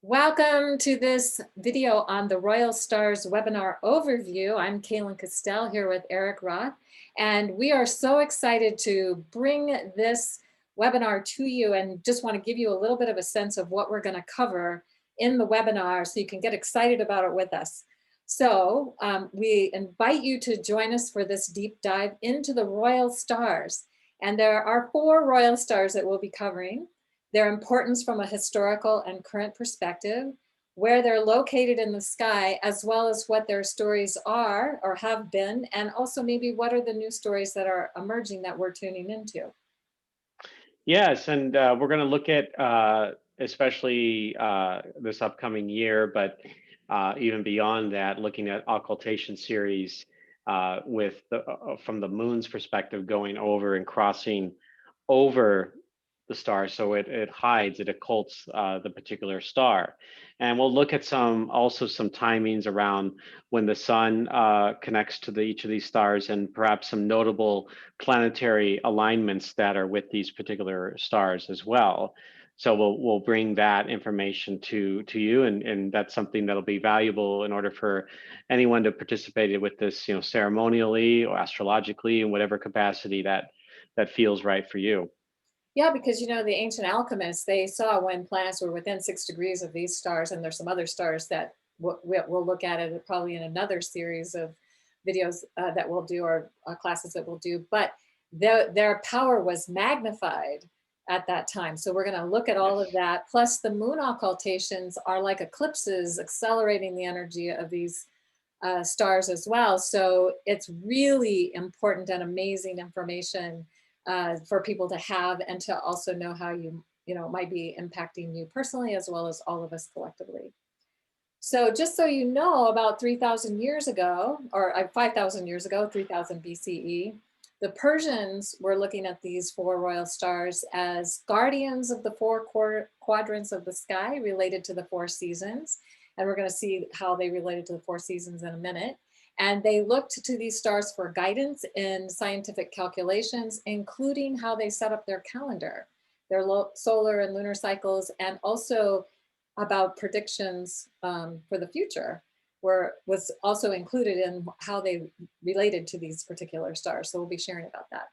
Welcome to this video on the Royal Stars webinar overview. I'm Kaylin Castell here with Eric Roth, and we are so excited to bring this webinar to you and just want to give you a little bit of a sense of what we're going to cover in the webinar so you can get excited about it with us. So we invite you to join us for this deep dive into the Royal Stars. And there are 4 Royal Stars that we'll be covering: their importance from a historical and current perspective, where they're located in the sky, as well as what their stories are or have been, and also maybe what are the new stories that are emerging that we're tuning into. Yes, and we're going to look at especially this upcoming year, but even beyond that, looking at occultation series with from the moon's perspective, going over and crossing over the star, so it hides, it occults the particular star. And we'll look at some timings around when the sun connects to each of these stars, and perhaps some notable planetary alignments that are with these particular stars as well. So we'll bring that information to you, and that's something that'll be valuable in order for anyone to participate with this, ceremonially or astrologically in whatever capacity that feels right for you. Yeah, because the ancient alchemists, they saw when planets were within 6 degrees of these stars, and there's some other stars that we'll look at it probably in another series of videos that we'll do, or classes that we'll do, but their power was magnified at that time. So we're going to look at all of Yes. that. Plus, the moon occultations are like eclipses, accelerating the energy of these stars as well. So it's really important and amazing information for people to have, and to also know how might be impacting you personally as well as all of us collectively. So just so you know, about 3,000 years ago, or 5,000 years ago, 3000 BCE, the Persians were looking at these 4 royal stars as guardians of the 4 quadrants of the sky related to the 4 seasons. And we're going to see how they related to the 4 seasons in a minute. And they looked to these stars for guidance in scientific calculations, including how they set up their calendar, their solar and lunar cycles, and also about predictions for the future was also included in how they related to these particular stars. So we'll be sharing about that.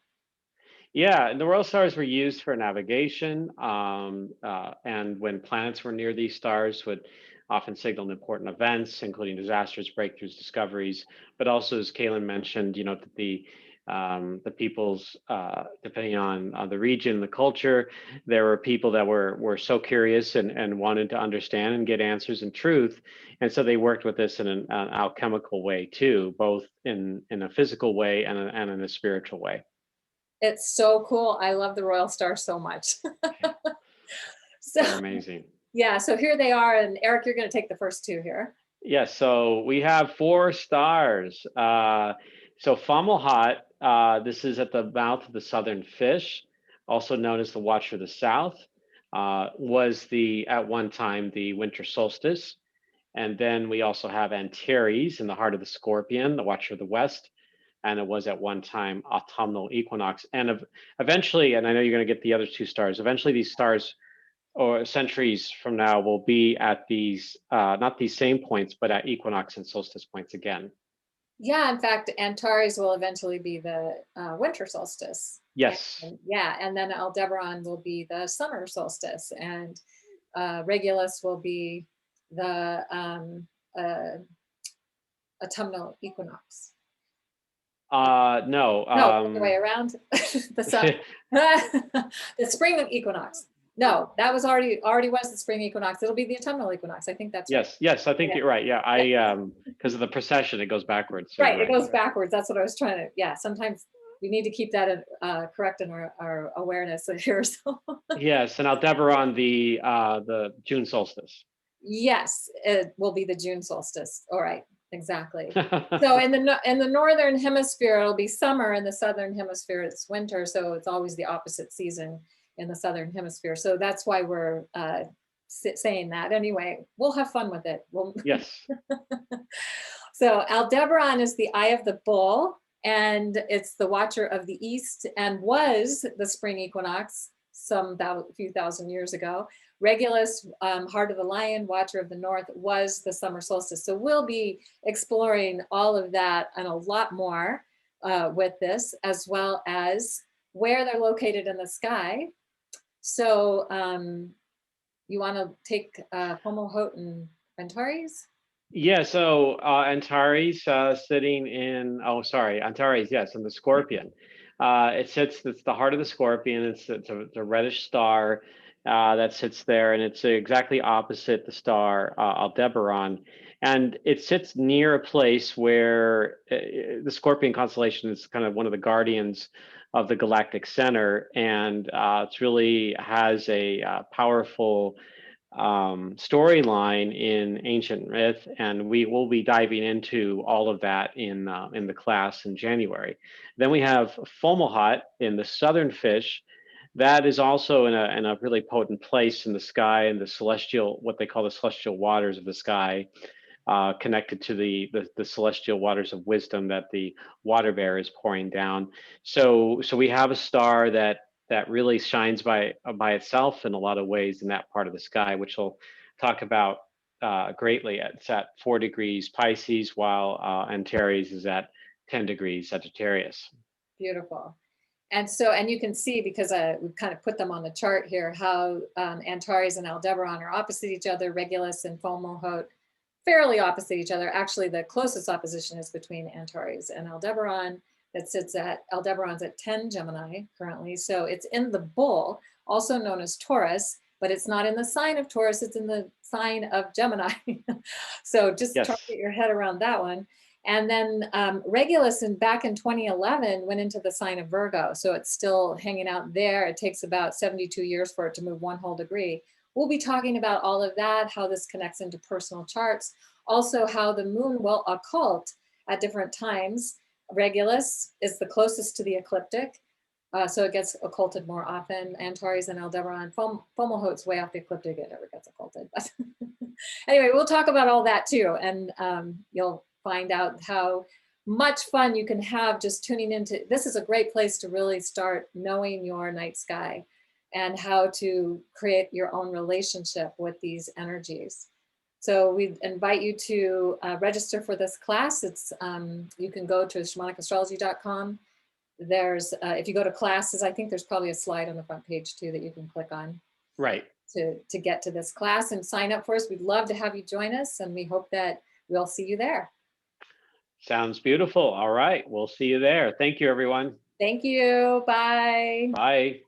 Yeah, and the royal stars were used for navigation, and when planets were near these stars, would often signal important events, including disasters, breakthroughs, discoveries. But also, as Kaylin mentioned, that the peoples, depending on the region, the culture, there were people that were so curious and wanted to understand and get answers and truth, and so they worked with this in an alchemical way too, both in a physical way and in a spiritual way. It's so cool. I love the royal star so much. So They're amazing. yeah, so here they are. And Eric, you're going to take the first 2 here. Yes, so we have 4 stars. So Fomalhaut, this is at the mouth of the Southern Fish, also known as the Watcher of the South, was at one time the winter solstice. And then we also have Antares in the heart of the Scorpion, the Watcher of the West, and it was at one time autumnal equinox. And eventually, and I know you're going to get the other 2 stars, eventually these stars or centuries from now will be at these not these same points, but at equinox and solstice points again. Yeah, in fact, Antares will eventually be the winter solstice. Yes. Yeah, and then Aldebaran will be the summer solstice, and Regulus will be the autumnal equinox. No. No, the way around. The sun, the spring equinox. No, that was already was the spring equinox. It'll be the autumnal equinox. I think that's right. Yes, I think Yeah, you're right. Yeah, yeah. because of the procession, it goes backwards. So you're Right. It right. goes backwards. That's what I was trying to. Yeah. Sometimes we need to keep that correct in our awareness here. So Yes, and Aldebaran, the June solstice. yes, it will be the June solstice. All right. Exactly. So in the northern hemisphere, it'll be summer. In the southern hemisphere, it's winter. So it's always the opposite season in the southern hemisphere. So that's why we're saying that. Anyway, we'll have fun with it. Yes. So Aldebaran is the eye of the bull, and it's the watcher of the east, and was the spring equinox few thousand years ago. Regulus, Heart of the Lion, Watcher of the North, was the summer solstice. So we'll be exploring all of that and a lot more with this, as well as where they're located in the sky. So you want to take Fomalhaut and Antares? Yeah, so Antares sitting in, oh, sorry, Antares, yes, in the Scorpion. It's the heart of the Scorpion. It's a reddish star that sits there, and it's exactly opposite the star Aldebaran. And it sits near a place where the Scorpion constellation is kind of one of the guardians of the galactic center, and it's really has a powerful storyline in ancient myth, and we will be diving into all of that in the class in January. Then we have Fomalhaut in the southern fish. That is also in a really potent place in the sky, in the celestial, what they call the celestial waters of the sky, connected to the celestial waters of wisdom that the water bear is pouring down. So we have a star that really shines by itself in a lot of ways in that part of the sky, which we'll talk about greatly. It's at 4 degrees Pisces, while Antares is at 10 degrees Sagittarius. Beautiful. And so, and you can see, because we've kind of put them on the chart here, how Antares and Aldebaran are opposite each other, Regulus and Fomalhaut fairly opposite each other. Actually, the closest opposition is between Antares and Aldebaran. That sits at, Aldebaran's at 10 Gemini currently. So it's in the bull, also known as Taurus, but it's not in the sign of Taurus, it's in the sign of Gemini. So just try to Yes. get your head around that one. And then Regulus back in 2011 went into the sign of Virgo. So it's still hanging out there. It takes about 72 years for it to move 1 whole degree. We'll be talking about all of that, how this connects into personal charts, also how the moon will occult at different times. Regulus is the closest to the ecliptic, so it gets occulted more often. Antares and Aldebaran, Fomalhaut's way off the ecliptic, it never gets occulted. But anyway, we'll talk about all that too, and you'll find out how much fun you can have just tuning into. This is a great place to really start knowing your night sky and how to create your own relationship with these energies. So we invite you to register for this class. It's you can go to shamanicastrology.com. There's if you go to classes, I think there's probably a slide on the front page too that you can click on Right. to get to this class and sign up for us. We'd love to have you join us, and we hope that we'll see you there. Sounds beautiful. All right. We'll see you there. Thank you, everyone. Thank you. Bye. Bye.